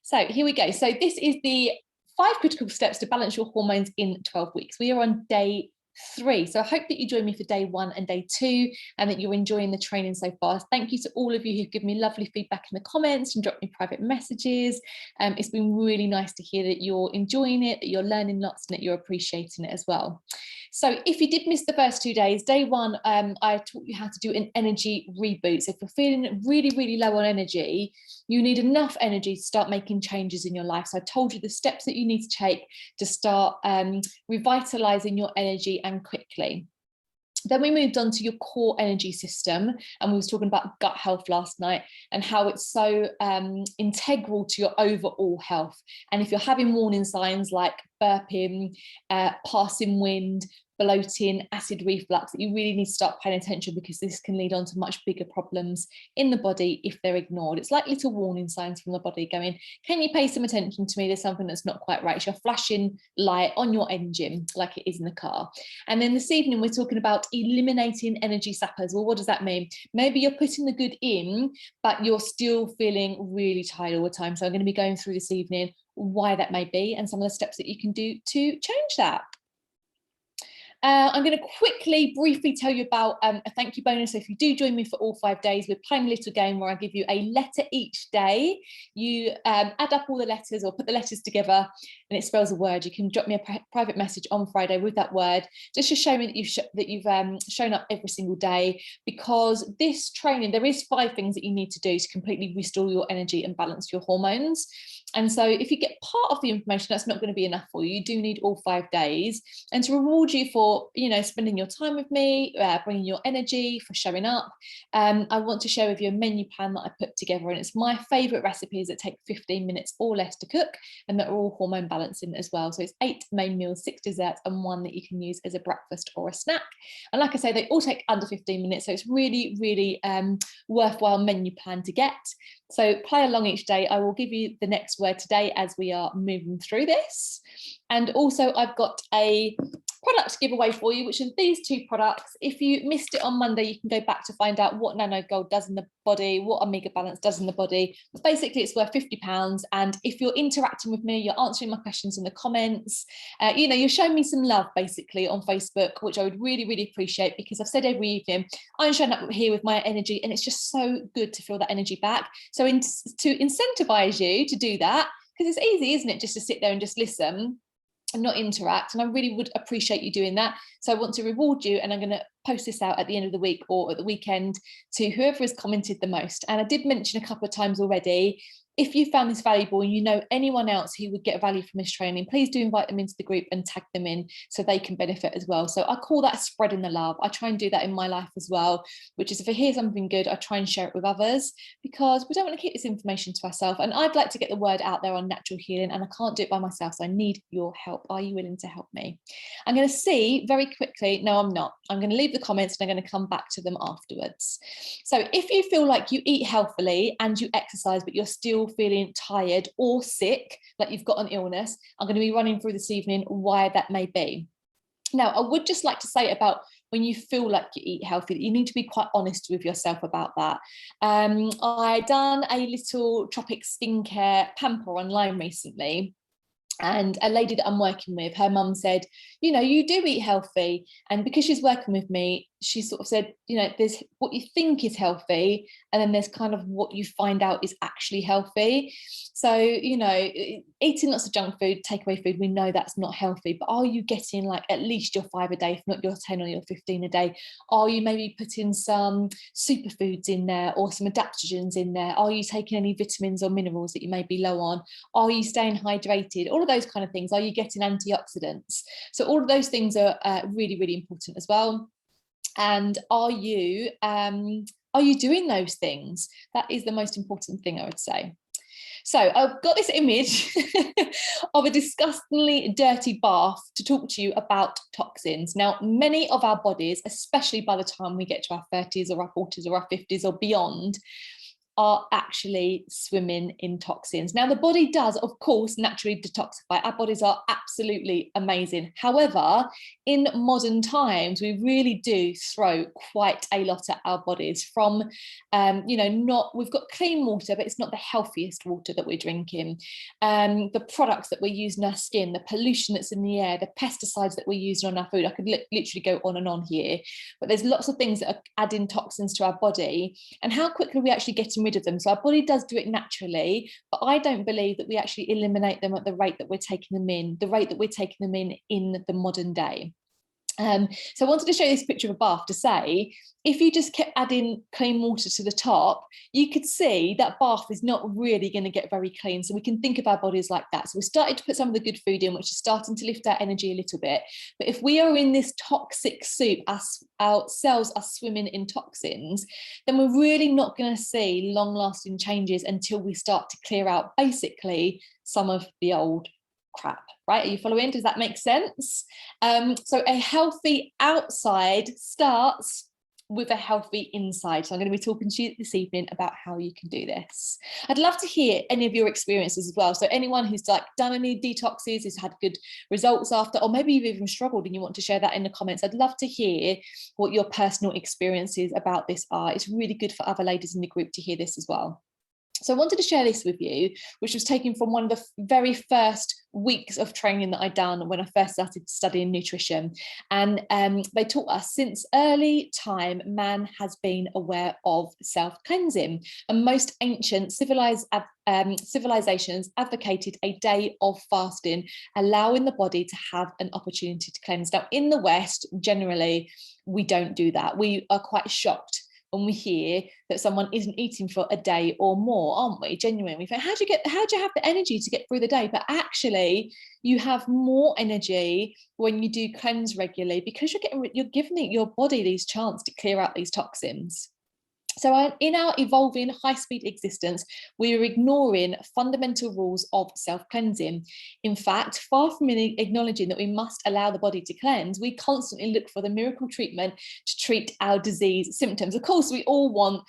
So here we go. So this is the 5 critical steps to balance your hormones in 12 weeks. We are on day 3. So I hope that you join me for day 1 and day 2 and that you're enjoying the training so far. Thank you to all of you who've given me lovely feedback in the comments and dropped me private messages. It's been really nice to hear that you're enjoying it, that you're learning lots and that you're appreciating it as well. So if you did miss the first 2 days, day 1, I taught you how to do an energy reboot. So if you're feeling really, really low on energy, you need enough energy to start making changes in your life. So I told you the steps that you need to take to start revitalizing your energy and quickly. Then we moved on to your core energy system, and we was talking about gut health last night and how it's so integral to your overall health. And if you're having warning signs like burping, passing wind, bloating, acid reflux, that you really need to start paying attention, because this can lead on to much bigger problems in the body if they're ignored. It's like little warning signs from the body going, can you pay some attention to me? There's something that's not quite right. It's your flashing light on your engine like it is in the car. And then this evening, we're talking about eliminating energy sappers. Well, what does that mean? Maybe you're putting the good in, but you're still feeling really tired all the time. So I'm going to be going through this evening why that may be and some of the steps that you can do to change that. I'm going to quickly, briefly tell you about a thank you bonus. So if you do join me for all 5 days, we're playing a little game where I give you a letter each day. You add up all the letters or put the letters together and it spells a word. You can drop me a private message on Friday with that word, just to show me that you've shown up every single day, because this training, there is 5 things that you need to do to completely restore your energy and balance your hormones. And so if you get part of the information, that's not going to be enough for you. You do need all 5 days. And to reward you for, spending your time with me, bringing your energy, for showing up, I want to share with you a menu plan that I put together. And it's my favorite recipes that take 15 minutes or less to cook, and that are all hormone balancing as well. So it's 8 main meals, 6 desserts, and 1 that you can use as a breakfast or a snack. And like I say, they all take under 15 minutes. So it's really, really worthwhile menu plan to get. So play along each day. I will give you the next word today as we are moving through this. And also I've got a product to give away for you, which are these 2 products. If you missed it on Monday, you can go back to find out what Nano Gold does in the body, what Omega Balance does in the body. But basically, it's worth £50. And if you're interacting with me, you're answering my questions in the comments, you're showing me some love basically on Facebook, which I would really, really appreciate, because I've said every evening, I'm showing up here with my energy, and it's just so good to feel that energy back. So to incentivize you to do that, because it's easy, isn't it, just to sit there and just listen and not interact, and I really would appreciate you doing that. So I want to reward you, and I'm going to post this out at the end of the week or at the weekend to whoever has commented the most. And I did mention a couple of times already, if you found this valuable and you know anyone else who would get value from this training, please do invite them into the group and tag them in so they can benefit as well. So I call that spreading the love. I try and do that in my life as well, which is if I hear something good, I try and share it with others, because we don't want to keep this information to ourselves. And I'd like to get the word out there on natural healing, and I can't do it by myself. So I need your help. Are you willing to help me? I'm going to see very quickly. No, I'm not. I'm going to leave the comments and I'm going to come back to them afterwards. So if you feel like you eat healthily and you exercise, but you're still feeling tired or sick, like you've got an illness, I'm going to be running through this evening why that may be. Now, I would just like to say about when you feel like you eat healthy, that you need to be quite honest with yourself about that. I done a little Tropic skincare pamper online recently, and a lady that I'm working with, her mum said, you do eat healthy. And because she's working with me, she sort of said, there's what you think is healthy, and then there's kind of what you find out is actually healthy. So, eating lots of junk food, takeaway food, we know that's not healthy, but are you getting like at least your 5 a day, if not your 10 or your 15 a day? Are you maybe putting some superfoods in there or some adaptogens in there? Are you taking any vitamins or minerals that you may be low on? Are you staying hydrated? All of those kind of things. Are you getting antioxidants? So all of those things are really, really important as well. And are you doing those things? That is the most important thing, I would say. So I've got this image of a disgustingly dirty bath to talk to you about toxins. Now, many of our bodies, especially by the time we get to our 30s or our 40s or our 50s or beyond, are actually swimming in toxins. Now, the body does, of course, naturally detoxify. Our bodies are absolutely amazing. However, in modern times, we really do throw quite a lot at our bodies from, we've got clean water, but it's not the healthiest water that we're drinking. The products that we're using on our skin, the pollution that's in the air, the pesticides that we're using on our food. I could literally go on and on here, but there's lots of things that are adding toxins to our body, and how quickly are we actually getting rid of them? So our body does do it naturally, but I don't believe that we actually eliminate them at the rate that we're taking them in, in the modern day. So I wanted to show you this picture of a bath to say, if you just kept adding clean water to the top, you could see that bath is not really going to get very clean. So we can think of our bodies like that. So we started to put some of the good food in, which is starting to lift our energy a little bit. But if we are in this toxic soup, our cells are swimming in toxins, then we're really not going to see long-lasting changes until we start to clear out basically some of the old crap. Right? Are you following? Does that make sense? So a healthy outside starts with a healthy inside. So I'm going to be talking to you this evening about how you can do this. I'd love to hear any of your experiences as well. So anyone who's like done any detoxes, has had good results after, or maybe you've even struggled and you want to share that in the comments. I'd love to hear what your personal experiences about this are. It's really good for other ladies in the group to hear this as well. So I wanted to share this with you, which was taken from one of the very first weeks of training that I'd done when I first started studying nutrition. And they taught us, since early time, man has been aware of self-cleansing. And most ancient civilizations advocated a day of fasting, allowing the body to have an opportunity to cleanse. Now, in the West, generally, we don't do that. We are quite shocked when we hear that someone isn't eating for a day or more, aren't we? Genuinely, we think, how do you have the energy to get through the day? But actually, you have more energy when you do cleanse regularly, because you're giving your body these chance to clear out these toxins. So in our evolving high-speed existence, we are ignoring fundamental rules of self-cleansing. In fact, far from acknowledging that we must allow the body to cleanse, we constantly look for the miracle treatment to treat our disease symptoms. Of course, we all want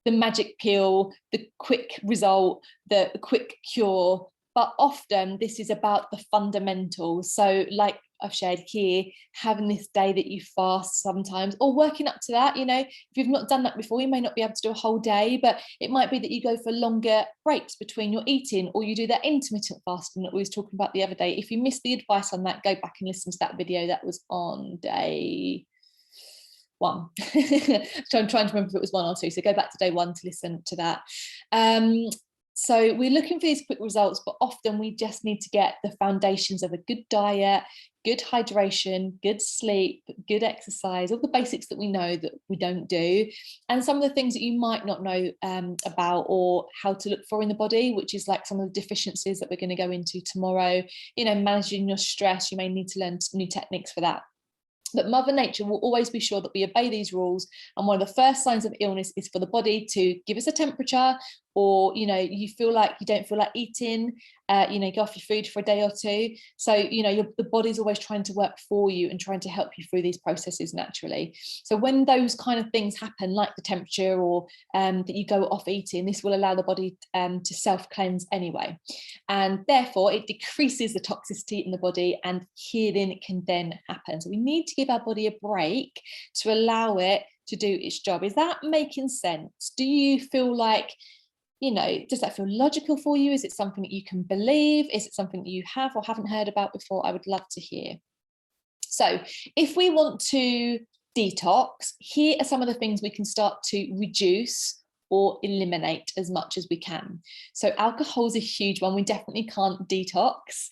the magic pill, the quick result, the quick cure, but often this is about the fundamentals. So like I've shared here, having this day that you fast sometimes, or working up to that. If you've not done that before, you may not be able to do a whole day, but it might be that you go for longer breaks between your eating, or you do that intermittent fasting that we was talking about the other day. If you missed the advice on that, go back and listen to that video. That was on day 1. So I'm trying to remember if it was 1 or 2. So go back to day 1 to listen to that. So we're looking for these quick results, but often we just need to get the foundations of a good diet, good hydration, good sleep, good exercise, all the basics that we know that we don't do, and some of the things that you might not know about, or how to look for in the body, which is like some of the deficiencies that we're going to go into tomorrow. Managing your stress, you may need to learn new techniques for that. But Mother Nature will always be sure that we obey these rules. And one of the first signs of illness is for the body to give us a temperature, or, you don't feel like eating, go off your food for a day or 2. So, the body's always trying to work for you and trying to help you through these processes naturally. So when those kind of things happen, like the temperature, or that you go off eating, this will allow the body to self-cleanse anyway. And therefore, it decreases the toxicity in the body, and healing can then happen. So we need to give our body a break to allow it to do its job. Is that making sense? Do you feel like, does that feel logical for you? Is it something that you can believe? Is it something that you have or haven't heard about before? I would love to hear. So if we want to detox, here are some of the things we can start to reduce or eliminate as much as we can. So alcohol is a huge one. We definitely can't detox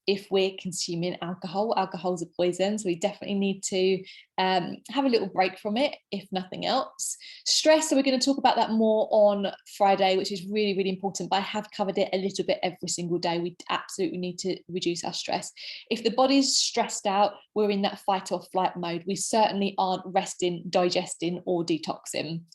if we're consuming alcohol. Alcohol's a poison, so we definitely need to have a little break from it, if nothing else. Stress, so we're going to talk about that more on Friday, which is really, really important, but I have covered it a little bit every single day. We absolutely need to reduce our stress. If the body's stressed out, we're in that fight or flight mode. We certainly aren't resting, digesting, or detoxing.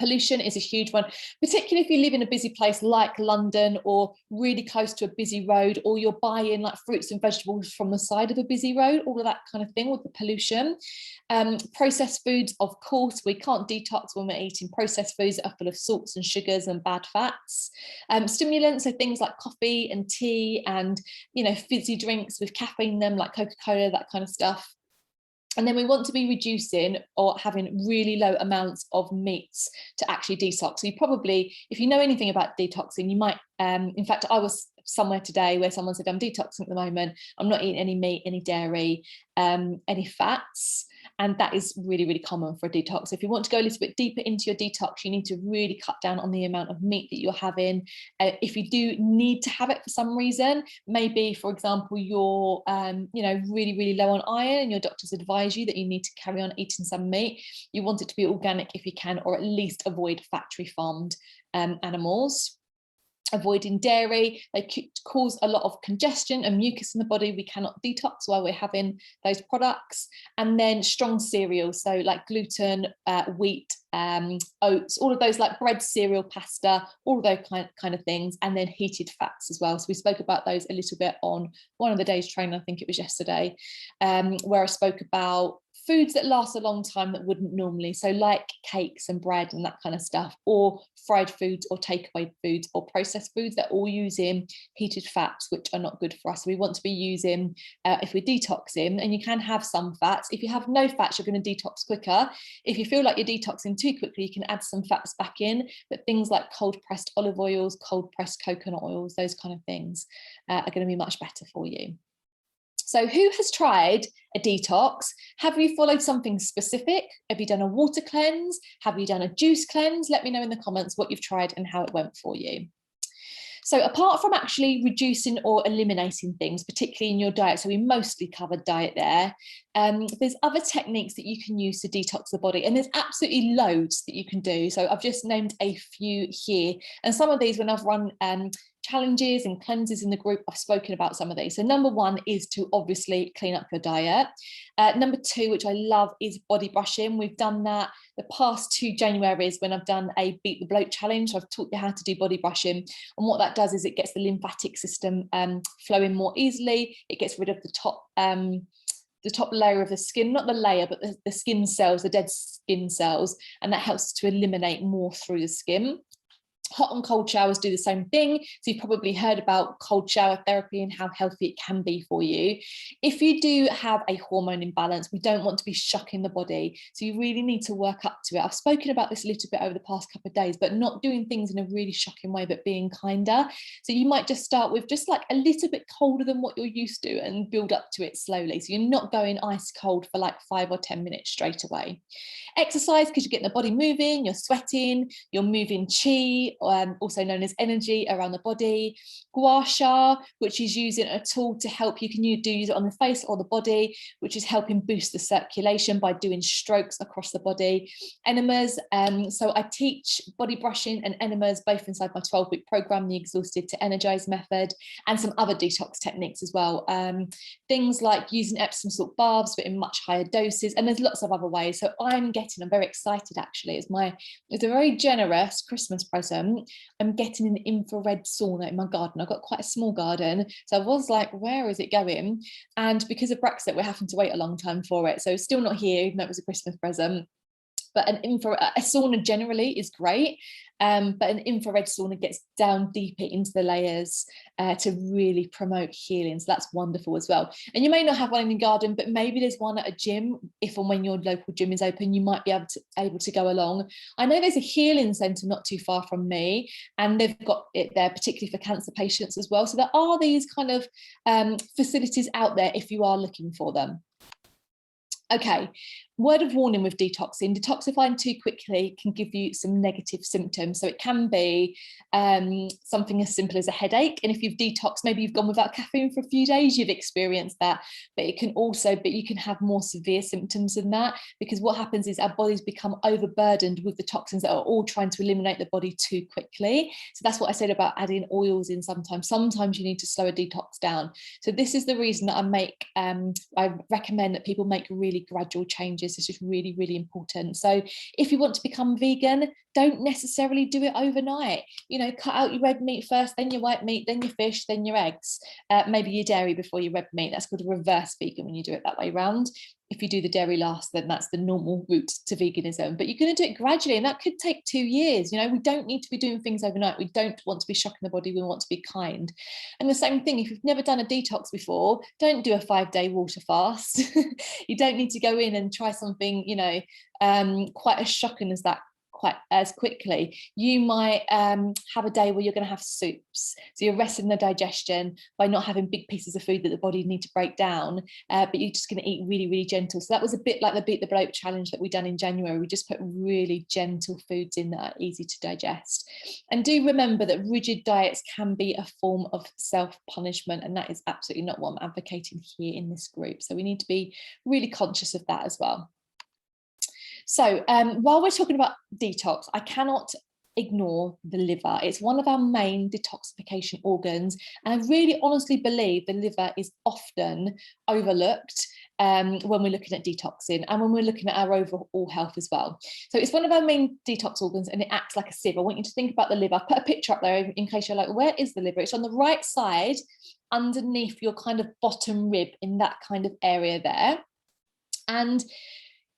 Pollution is a huge one, particularly if you live in a busy place like London or really close to a busy road, or you're buying like fruits and vegetables from the side of a busy road, all of that kind of thing with the pollution. Processed foods, of course, we can't detox when we're eating processed foods that are full of salts and sugars and bad fats. Stimulants, so things like coffee and tea and, you know, fizzy drinks with caffeine in them, like Coca-Cola, that kind of stuff. And then we want to be reducing or having really low amounts of meats to actually detox. So you probably, if you know anything about detoxing, you might, in fact, I was somewhere today where someone said, I'm detoxing at the moment. I'm not eating any meat, any dairy, any fats. And that is really, really common for a detox. So if you want to go a little bit deeper into your detox, you need to really cut down on the amount of meat that you're having. If you do need to have it for some reason, maybe, for example, you're, you know, really, really low on iron and your doctors advise you that you need to carry on eating some meat. You want it to be organic if you can, or at least avoid factory farmed animals. Avoiding dairy, they cause a lot of congestion and mucus in the body. We cannot detox while we're having those products. And then strong cereals, so like gluten, wheat, oats, all of those, like bread, cereal, pasta, all of those kind of things. And then heated fats as well. So we spoke about those a little bit on one of the day's training, I think it was yesterday, where I spoke about foods that last a long time that wouldn't normally, so like cakes and bread and that kind of stuff, or fried foods or takeaway foods or processed foods that all using heated fats, which are not good for us. So we want to be using, if we're detoxing, and you can have some fats. If you have no fats, you're going to detox quicker. If you feel like you're detoxing too quickly, you can add some fats back in, but things like cold pressed olive oils, cold pressed coconut oils, those kind of things are going to be much better for you. So who has tried a detox? Have you followed something specific? Have you done a water cleanse? Have you done a juice cleanse? Let me know in the comments what you've tried and how it went for you. So apart from actually reducing or eliminating things, particularly in your diet, so we mostly covered diet there, there's other techniques that you can use to detox the body, and there's absolutely loads that you can do. So I've just named a few here, and some of these, when I've run challenges and cleanses in the group, I've spoken about some of these. So number one is to obviously clean up your diet. Number two, which I love, is body brushing. We've done that the past 2 Januaries when I've done a Beat the Bloat challenge. I've taught you how to do body brushing, and what that does is it gets the lymphatic system flowing more easily. It gets rid of the top layer of the skin, not the layer, but the skin cells, the dead skin cells, and that helps to eliminate more through the skin. Hot and cold showers do the same thing. So you've probably heard about cold shower therapy and how healthy it can be for you. If you do have a hormone imbalance, we don't want to be shocking the body. So you really need to work up to it. I've spoken about this a little bit over the past couple of days, but not doing things in a really shocking way, but being kinder. So you might just start with just like a little bit colder than what you're used to and build up to it slowly. So you're not going ice cold for like 5 or 10 minutes straight away. Exercise, because you're getting the body moving, you're sweating, you're moving chi, also known as energy, around the body. Gua sha, which is using a tool to help, you can use it on the face or the body, which is helping boost the circulation by doing strokes across the body. Enemas, so I teach body brushing and enemas both inside my 12-week program, the Exhausted to Energize method, and some other detox techniques as well. Things like using Epsom salt baths, but in much higher doses, and there's lots of other ways. So I'm very excited actually. It's a very generous Christmas present. I'm getting an infrared sauna in my garden. I've got quite a small garden, so I was like, where is it going? And because of Brexit, we're having to wait a long time for it, so it's still not here, even though it was a Christmas present. But a sauna generally is great, but an infrared sauna gets down deeper into the layers to really promote healing. So that's wonderful as well. And you may not have one in your garden, but maybe there's one at a gym. If and when your local gym is open, you might be able to go along. I know there's a healing centre not too far from me, and they've got it there, particularly for cancer patients as well. So there are these kind of facilities out there if you are looking for them. Okay, word of warning with detoxing. Detoxifying too quickly can give you some negative symptoms. So it can be something as simple as a headache. And if you've detoxed, maybe you've gone without caffeine for a few days, you've experienced that. But it can also, you can have more severe symptoms than that, because what happens is our bodies become overburdened with the toxins that are all trying to eliminate the body too quickly. So that's what I said about adding oils in sometimes. Sometimes you need to slow a detox down. So this is the reason that I recommend that people make really really gradual changes. This is really, really important. So if you want to become vegan, don't necessarily do it overnight. Cut out your red meat first, then your white meat, then your fish, then your eggs, maybe your dairy before your red meat. That's called a reverse vegan when you do it that way around. If you do the dairy last, then that's the normal route to veganism. But you're going to do it gradually, and that could take 2 years. We don't need to be doing things overnight. We don't want to be shocking the body. We want to be kind. And the same thing, if you've never done a detox before, don't do a 5-day water fast. You don't need to go in and try something, quite as shocking as that quite as quickly. You might have a day where you're going to have soups, so you're resting the digestion by not having big pieces of food that the body need to break down, but you're just going to eat really, really gentle. So that was a bit like the Beat the Bloat challenge that we done in January. We just put really gentle foods in that are easy to digest. And do remember that rigid diets can be a form of self-punishment, and that is absolutely not what I'm advocating here in this group. So we need to be really conscious of that as well. So while we're talking about detox, I cannot ignore the liver. It's one of our main detoxification organs, and I really honestly believe the liver is often overlooked when we're looking at detoxing and when we're looking at our overall health as well. So it's one of our main detox organs, and it acts like a sieve. I want you to think about the liver. I'll put a picture up there in case you're like, where is the liver? It's on the right side underneath your kind of bottom rib, in that kind of area there. And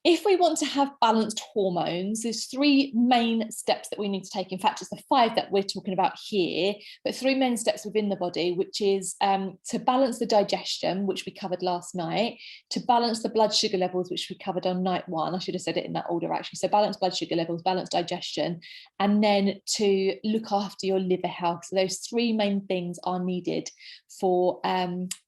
if we want to have balanced hormones, there's 3 main steps that we need to take. In fact, it's the 5 that we're talking about here, but 3 main steps within the body, which is to balance the digestion, which we covered last night, to balance the blood sugar levels, which we covered on night 1. I should have said it in that order, actually. So balance blood sugar levels, balance digestion, and then to look after your liver health. So those 3 main things are needed for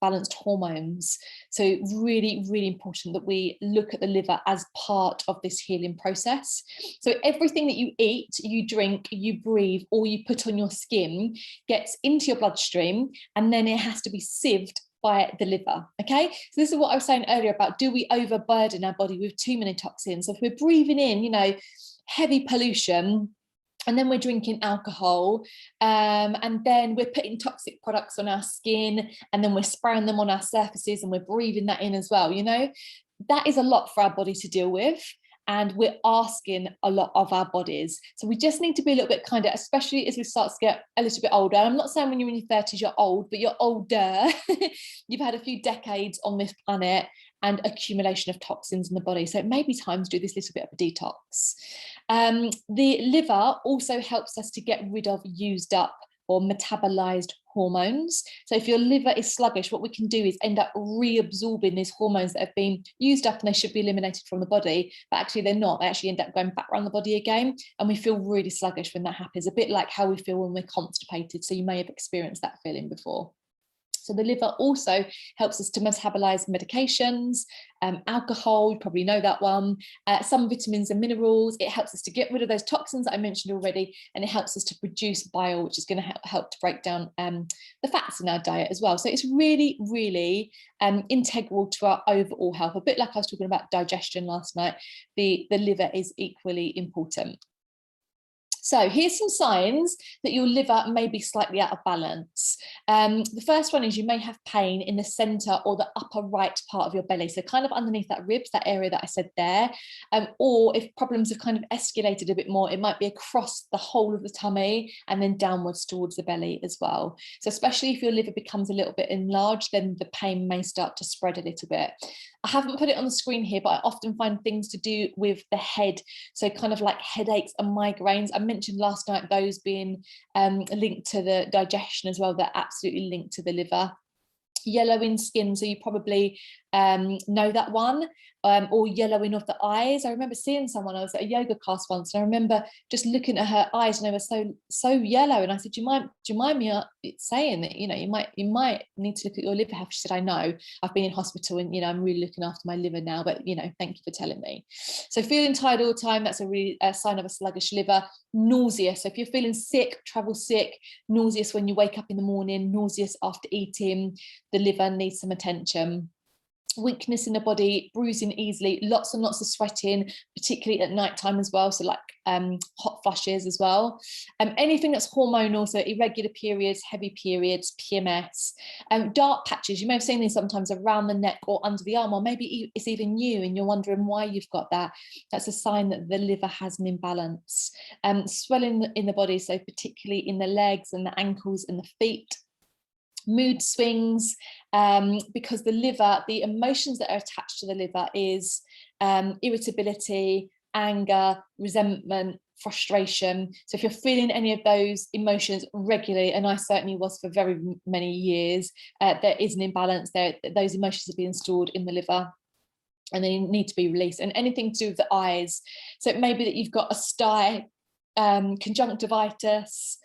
balanced hormones. So really, really important that we look at the liver as part of this healing process. So everything that you eat, you drink, you breathe, or you put on your skin gets into your bloodstream, and then it has to be sieved by the liver. Okay, so this is what I was saying earlier about, do we overburden our body with too many toxins? So if we're breathing in, heavy pollution, and then we're drinking alcohol, and then we're putting toxic products on our skin, and then we're spraying them on our surfaces, and we're breathing that in as well, that is a lot for our body to deal with, and we're asking a lot of our bodies. So we just need to be a little bit kinder, especially as we start to get a little bit older. I'm not saying when you're in your 30s you're old, but you're older. You've had a few decades on this planet and accumulation of toxins in the body. So it may be time to do this little bit of a detox. The liver also helps us to get rid of used up or metabolized hormones. So if your liver is sluggish, what we can do is end up reabsorbing these hormones that have been used up and they should be eliminated from the body, but actually they're not. They actually end up going back around the body again, and we feel really sluggish when that happens, a bit like how we feel when we're constipated. So you may have experienced that feeling before. So the liver also helps us to metabolize medications, alcohol, you probably know that one, some vitamins and minerals. It helps us to get rid of those toxins that I mentioned already, and it helps us to produce bile, which is going to help to break down the fats in our diet as well. So it's really, really integral to our overall health. A bit like I was talking about digestion last night, the liver is equally important. So here's some signs that your liver may be slightly out of balance. The first one is you may have pain in the center or the upper right part of your belly. So kind of underneath that ribs, that area that I said there. Or if problems have kind of escalated a bit more, it might be across the whole of the tummy and then downwards towards the belly as well. So especially if your liver becomes a little bit enlarged, then the pain may start to spread a little bit. I haven't put it on the screen here, but I often find things to do with the head. So kind of like headaches and migraines. I mentioned last night those being linked to the digestion as well. They're absolutely linked to the liver. Yellowing skin, so you probably know that one, or yellowing of the eyes. I remember seeing someone, I was at a yoga class once, and I remember just looking at her eyes and they were so yellow, and I said, do you mind me saying that, you might need to look at your liver health? She said, I know, I've been in hospital and I'm really looking after my liver now, but thank you for telling me. So feeling tired all the time, that's a sign of a sluggish liver. Nauseous, so if you're feeling sick, travel sick, nauseous when you wake up in the morning, nauseous after eating, the liver needs some attention. weakness in the body, bruising easily, lots and lots of sweating, particularly at night time as well, so like hot flushes as well, anything that's hormonal, so irregular periods, heavy periods, PMS, dark patches. You may have seen these sometimes around the neck or under the arm, or maybe it's even you and you're wondering why you've got that. That's a sign that the liver has an imbalance. Swelling in the body, so particularly in the legs and the ankles and the feet. Mood swings, because the liver, the emotions that are attached to the liver is irritability, anger, resentment, frustration. So if you're feeling any of those emotions regularly, and I certainly was for very many years, there is an imbalance there. Those emotions are being stored in the liver and they need to be released. And anything to do with the eyes, so it may be that you've got a sty, conjunctivitis,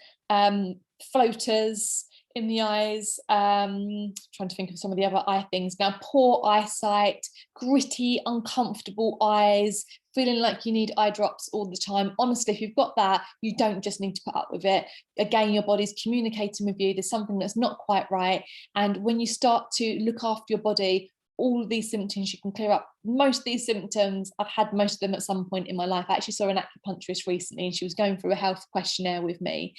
floaters in the eyes, trying to think of some of the other eye things now, poor eyesight, gritty, uncomfortable eyes, feeling like you need eye drops all the time. Honestly, if you've got that, you don't just need to put up with it. Again, your body's communicating with you, there's something that's not quite right. And when you start to look after your body, all of these symptoms you can clear up. Most of these symptoms, I've had most of them at some point in my life. I actually saw an acupuncturist recently and she was going through a health questionnaire with me,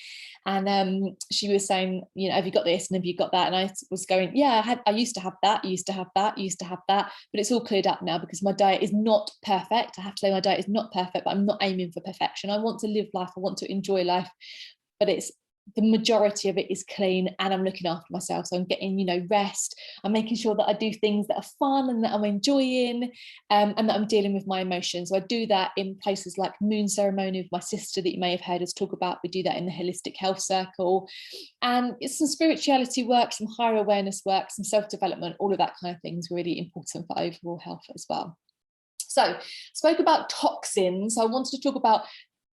and she was saying, you know, have you got this and have you got that? And I was going, yeah, I used to have that, used to have that, used to have that, but it's all cleared up now because my diet is not perfect. I have to say my diet is not perfect, but I'm not aiming for perfection. I want to live life, I want to enjoy life, but it's the majority of it is clean and I'm looking after myself. So I'm getting, you know, rest. I'm making sure that I do things that are fun and that I'm enjoying, and that I'm dealing with my emotions. So I do that in places like moon ceremony with my sister that you may have heard us talk about. We do that in the holistic health circle, and it's some spirituality work, some higher awareness work, some self-development, all of that kind of thing is really important for overall health as well. So spoke about toxins. I wanted to talk about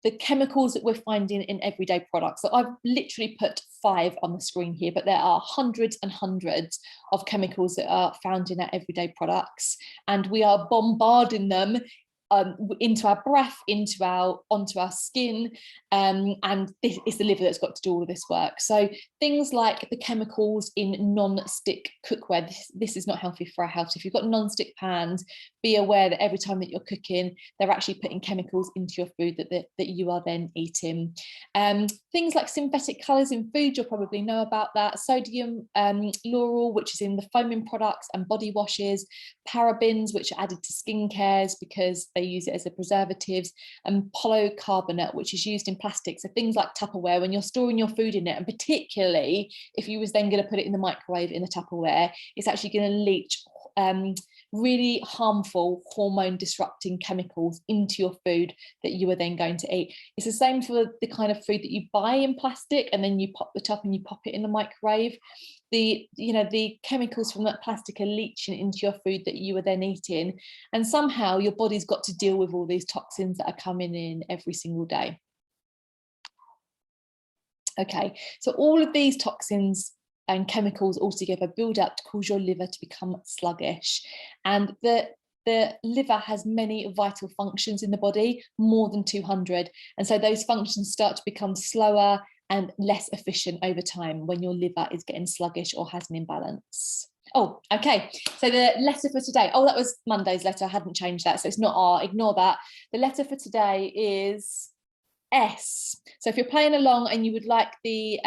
the chemicals that we're finding in everyday products. So I've literally put 5 on the screen here, but there are hundreds and hundreds of chemicals that are found in our everyday products, and we are bombarding them into our breath, onto our skin, and this is the liver that's got to do all of this work. So things like the chemicals in non-stick cookware, this is not healthy for our health. So if you've got non-stick pans, be aware that every time that you're cooking, they're actually putting chemicals into your food that you are then eating. Things like synthetic colours in food, you'll probably know about that. Sodium lauryl, which is in the foaming products and body washes. Parabens, which are added to skincares because they use it as a preservatives. And polycarbonate, which is used in plastic. So things like Tupperware, when you're storing your food in it, and particularly if you was then going to put it in the microwave in the Tupperware, it's actually going to leach really harmful hormone disrupting chemicals into your food that you are then going to eat. It's the same for the kind of food that you buy in plastic and then you pop the top and you pop it in the microwave. The chemicals from that plastic are leaching into your food that you are then eating, and somehow your body's got to deal with all these toxins that are coming in every single day. Okay, so all of these toxins and chemicals altogether build up to cause your liver to become sluggish. And the liver has many vital functions in the body, more than 200. And so those functions start to become slower and less efficient over time when your liver is getting sluggish or has an imbalance. Oh, okay. So the letter for today, oh, that was Monday's letter. I hadn't changed that. So it's not R, ignore that. The letter for today is S. So if you're playing along and you would like the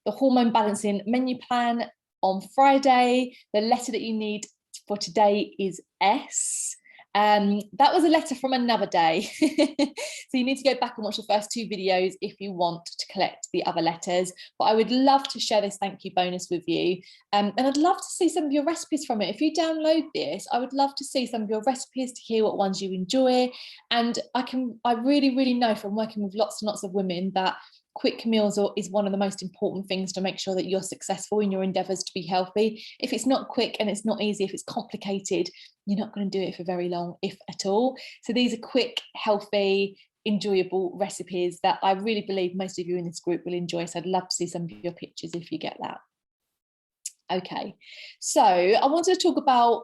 hormone balancing menu plan on Friday, the letter that you need for today is S. That was a letter from another day. So you need to go back and watch the first 2 videos if you want to collect the other letters. But I would love to share this thank you bonus with you. And I'd love to see some of your recipes from it. If you download this, I would love to see some of your recipes, to hear what ones you enjoy. And I really, really know from working with lots and lots of women that quick meals is one of the most important things to make sure that you're successful in your endeavors to be healthy. If it's not quick and it's not easy, if it's complicated, you're not going to do it for very long, if at all. So these are quick, healthy, enjoyable recipes that I really believe most of you in this group will enjoy. So I'd love to see some of your pictures if you get that. Okay, so I wanted to talk about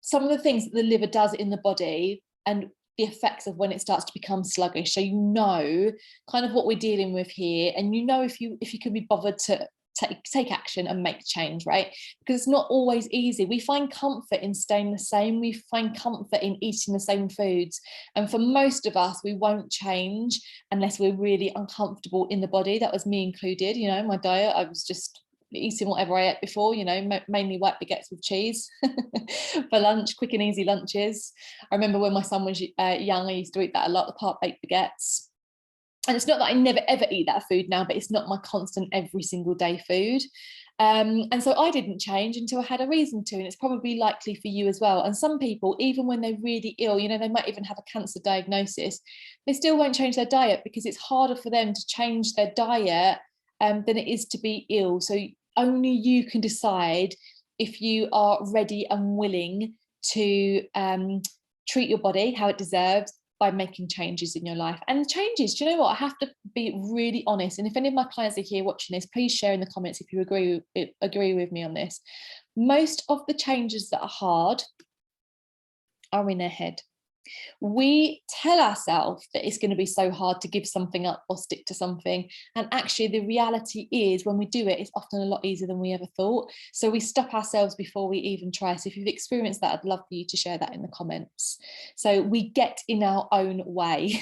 some of the things that the liver does in the body and the effects of when it starts to become sluggish. So you know kind of what we're dealing with here, and you know if you can be bothered to take action and make change, right? Because it's not always easy. We find comfort in staying the same. We find comfort in eating the same foods. And for most of us, we won't change unless we're really uncomfortable in the body. That was me included. You know, my diet, I was just eating whatever I ate before, you know, mainly white baguettes with cheese for lunch, quick and easy lunches. I remember when my son was young, I used to eat that a lot, the part-baked baguettes. And it's not that I never ever eat that food now, but it's not my constant every single day food. And so I didn't change until I had a reason to, and it's probably likely for you as well. And some people, even when they're really ill, you know, they might even have a cancer diagnosis, they still won't change their diet because it's harder for them to change their diet than it is to be ill. So only you can decide if you are ready and willing to treat your body how it deserves by making changes in your life. And changes, do you know what? I have to be really honest. And if any of my clients are here watching this, please share in the comments if you agree with me on this. Most of the changes that are hard are in their head. We tell ourselves that it's going to be so hard to give something up or stick to something, and actually the reality is when we do it, it's often a lot easier than we ever thought. So we stop ourselves before we even try. So if you've experienced that, I'd love for you to share that in the comments. So we get in our own way.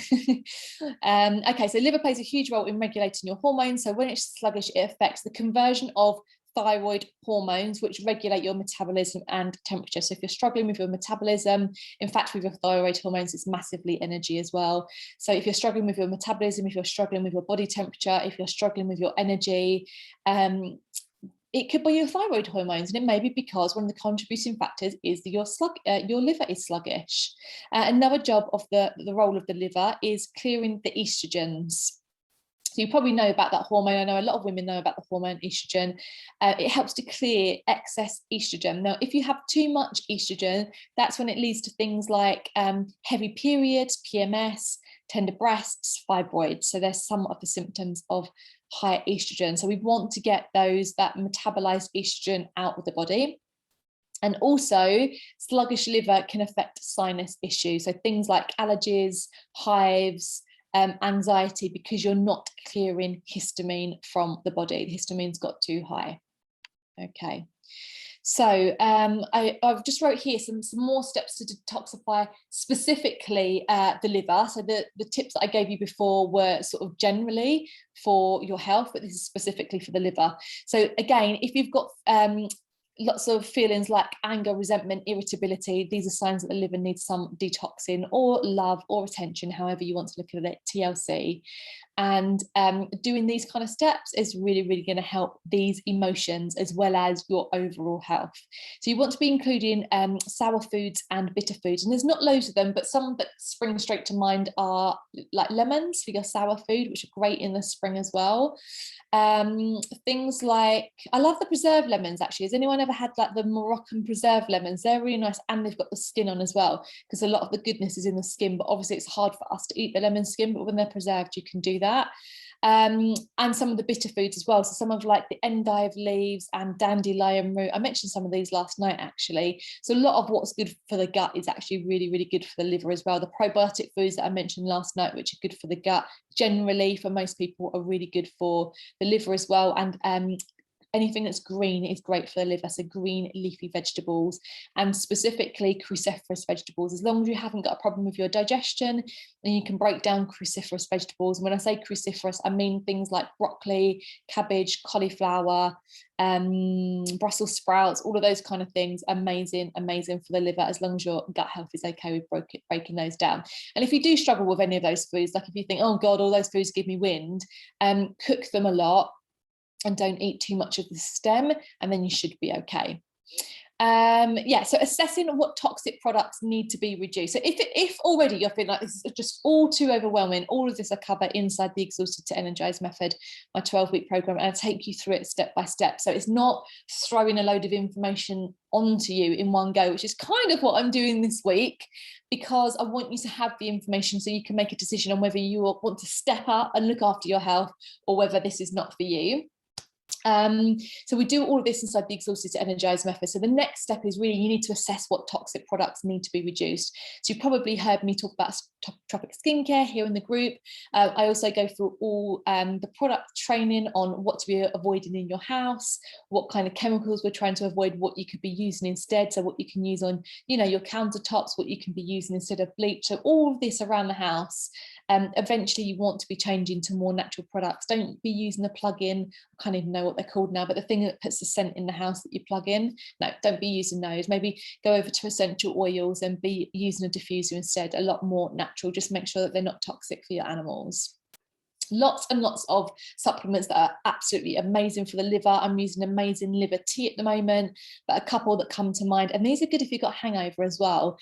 Okay, so liver plays a huge role in regulating your hormones. So when it's sluggish, it affects the conversion of thyroid hormones, which regulate your metabolism and temperature. So if you're struggling with your metabolism, in fact, with your thyroid hormones, it's massively energy as well. So if you're struggling with your metabolism, if you're struggling with your body temperature, if you're struggling with your energy, it could be your thyroid hormones, and it may be because one of the contributing factors is that your liver is sluggish. Another job of the role of the liver is clearing the estrogens. So you probably know about that hormone. I know a lot of women know about the hormone estrogen. It helps to clear excess estrogen. Now, if you have too much estrogen, that's when it leads to things like heavy periods, PMS, tender breasts, fibroids. So there's some of the symptoms of higher estrogen. So we want to get that metabolized estrogen out of the body. And also, sluggish liver can affect sinus issues. So things like allergies, hives, anxiety, because you're not clearing histamine from the body. The histamine's got too high. Okay, so I've just wrote here some more steps to detoxify specifically the liver. So the tips that I gave you before were sort of generally for your health, but this is specifically for the liver. So again, if you've got lots of feelings like anger, resentment, irritability, these are signs that the liver needs some detoxing or love or attention, however you want to look at it, TLC. And doing these kind of steps is really, really going to help these emotions as well as your overall health. So you want to be including sour foods and bitter foods. And there's not loads of them, but some that spring straight to mind are like lemons for your sour food, which are great in the spring as well. Things like, I love the preserved lemons actually. Has anyone ever had like the Moroccan preserved lemons? They're really nice, and they've got the skin on as well, because a lot of the goodness is in the skin, but obviously it's hard for us to eat the lemon skin, but when they're preserved you can do that. And some of the bitter foods as well, so some of like the endive leaves and dandelion root. I mentioned some of these last night actually. So a lot of what's good for the gut is actually really, really good for the liver as well. The probiotic foods that I mentioned last night, which are good for the gut, generally for most people are really good for the liver as well. And anything that's green is great for the liver, so green leafy vegetables, and specifically cruciferous vegetables. As long as you haven't got a problem with your digestion, then you can break down cruciferous vegetables. And when I say cruciferous, I mean things like broccoli, cabbage, cauliflower, Brussels sprouts, all of those kind of things. Amazing for the liver, as long as your gut health is okay with breaking those down. And if you do struggle with any of those foods, like if you think, oh God, all those foods give me wind, cook them a lot and don't eat too much of the stem, and then you should be okay. Yeah, so assessing what toxic products need to be reduced. So if already you're feeling like this is just all too overwhelming, all of this I cover inside the Exhausted to Energize method, my 12-week program, and I take you through it step by step. So it's not throwing a load of information onto you in one go, which is kind of what I'm doing this week, because I want you to have the information so you can make a decision on whether you want to step up and look after your health or whether this is not for you. So we do all of this inside the Exhausted to Energize method. So the next step is really you need to assess what toxic products need to be reduced. So you've probably heard me talk about Tropic Skincare here in the group. I also go through all the product training on what to be avoiding in your house, what kind of chemicals we're trying to avoid, what you could be using instead. So what you can use on, your countertops, what you can be using instead of bleach. So all of this around the house. Eventually you want to be changing to more natural products. Don't be using the plug-in, I can't even know what they're called now, but the thing that puts the scent in the house that you plug in. No, don't be using those. Maybe go over to essential oils and be using a diffuser instead, a lot more natural. Just make sure that they're not toxic for your animals. Lots and lots of supplements that are absolutely amazing for the liver. I'm using amazing liver tea at the moment, but a couple that come to mind, and these are good if you've got hangover as well.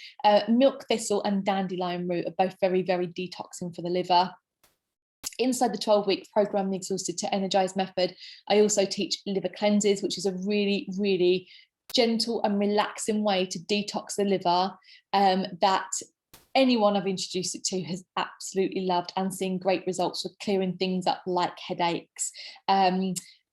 Milk thistle and dandelion root are both very, very detoxing for the liver. Inside the 12-week program, the Exhausted to Energize method, I also teach liver cleanses, which is a really, really gentle and relaxing way to detox the liver that anyone I've introduced it to has absolutely loved and seen great results with clearing things up like headaches,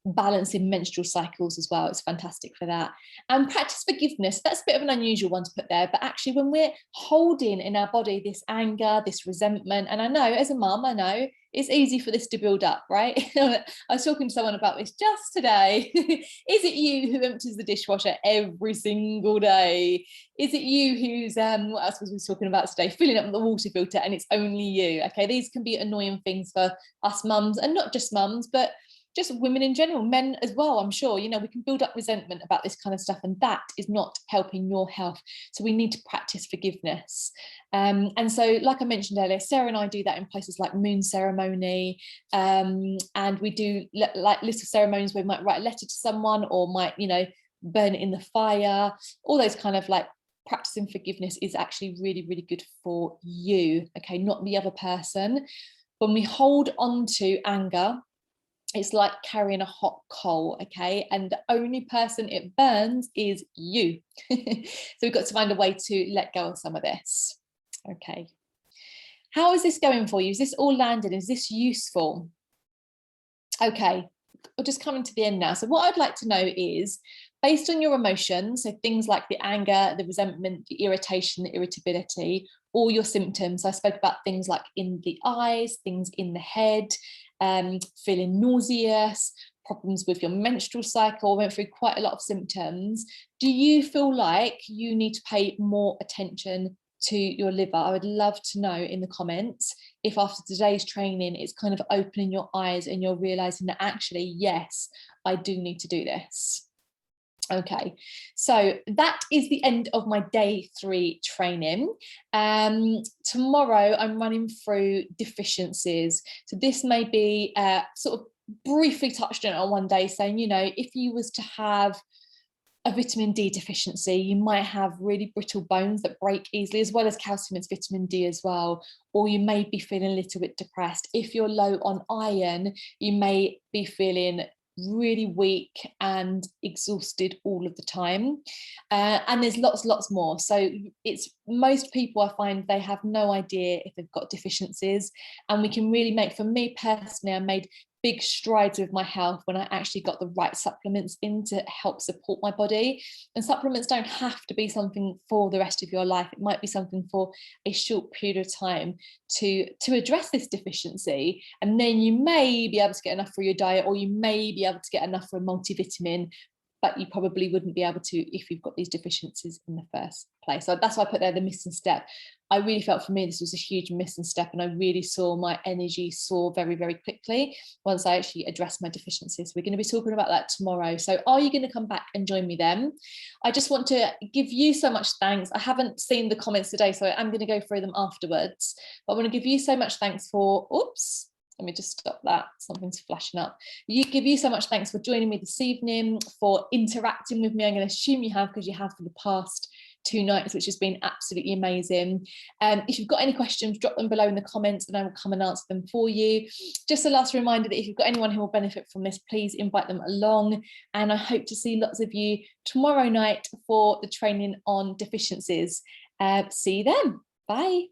balancing menstrual cycles as well. It's fantastic for that. And practice forgiveness. That's a bit of an unusual one to put there, but actually when we're holding in our body this anger, this resentment, and I know as a mum, I know it's easy for this to build up, right? I was talking to someone about this just today. Is it you who empties the dishwasher every single day? Is it you who's, what else was we talking about today? Filling up the water filter and it's only you, okay? These can be annoying things for us mums, and not just mums, but just women in general, men as well, I'm sure. We can build up resentment about this kind of stuff, and that is not helping your health. So we need to practice forgiveness. And so, like I mentioned earlier, Sarah and I do that in places like moon ceremony, and we do like little ceremonies where we might write a letter to someone, or might, burn it in the fire. All those kind of like practicing forgiveness is actually really, really good for you, okay, not the other person. When we hold on to anger, it's like carrying a hot coal, okay? And the only person it burns is you. So we've got to find a way to let go of some of this, okay? How is this going for you? Is this all landed? Is this useful? Okay, we're just coming to the end now. So what I'd like to know is, based on your emotions, so things like the anger, the resentment, the irritation, the irritability, all your symptoms. I spoke about things like in the eyes, things in the head, feeling nauseous, problems with your menstrual cycle. I went through quite a lot of symptoms. Do you feel like you need to pay more attention to your liver? I would love to know in the comments if after today's training it's kind of opening your eyes and you're realizing that actually, yes, I do need to do this. Okay, so that is the end of my day 3 training. Tomorrow I'm running through deficiencies. So this may be sort of briefly touched on one day, saying, if you was to have a vitamin D deficiency, you might have really brittle bones that break easily, as well as calcium and vitamin D as well. Or you may be feeling a little bit depressed. If you're low on iron, you may be feeling really weak and exhausted all of the time, and there's lots more. So it's most people, I find, they have no idea if they've got deficiencies, and we can really make, for me personally, I made big strides with my health when I actually got the right supplements in to help support my body. And supplements don't have to be something for the rest of your life. It might be something for a short period of time to address this deficiency, and then you may be able to get enough for your diet, or you may be able to get enough for a multivitamin, but you probably wouldn't be able to if you've got these deficiencies in the first place. So that's why I put there the missing step. I really felt for me this was a huge missing step, and I really saw my energy soar very, very quickly once I actually addressed my deficiencies. We're going to be talking about that tomorrow. So are you going to come back and join me then? I just want to give you so much thanks. I haven't seen the comments today, so I'm going to go through them afterwards. But I want to give you so much thanks for, oops, let me just stop that, something's flashing up. Give you so much thanks for joining me this evening, for interacting with me. I'm going to assume you have, because you have for the past 2 nights, which has been absolutely amazing. If you've got any questions, drop them below in the comments and I will come and answer them for you. Just a last reminder that if you've got anyone who will benefit from this, please invite them along, and I hope to see lots of you tomorrow night for the training on deficiencies. See you then. Bye.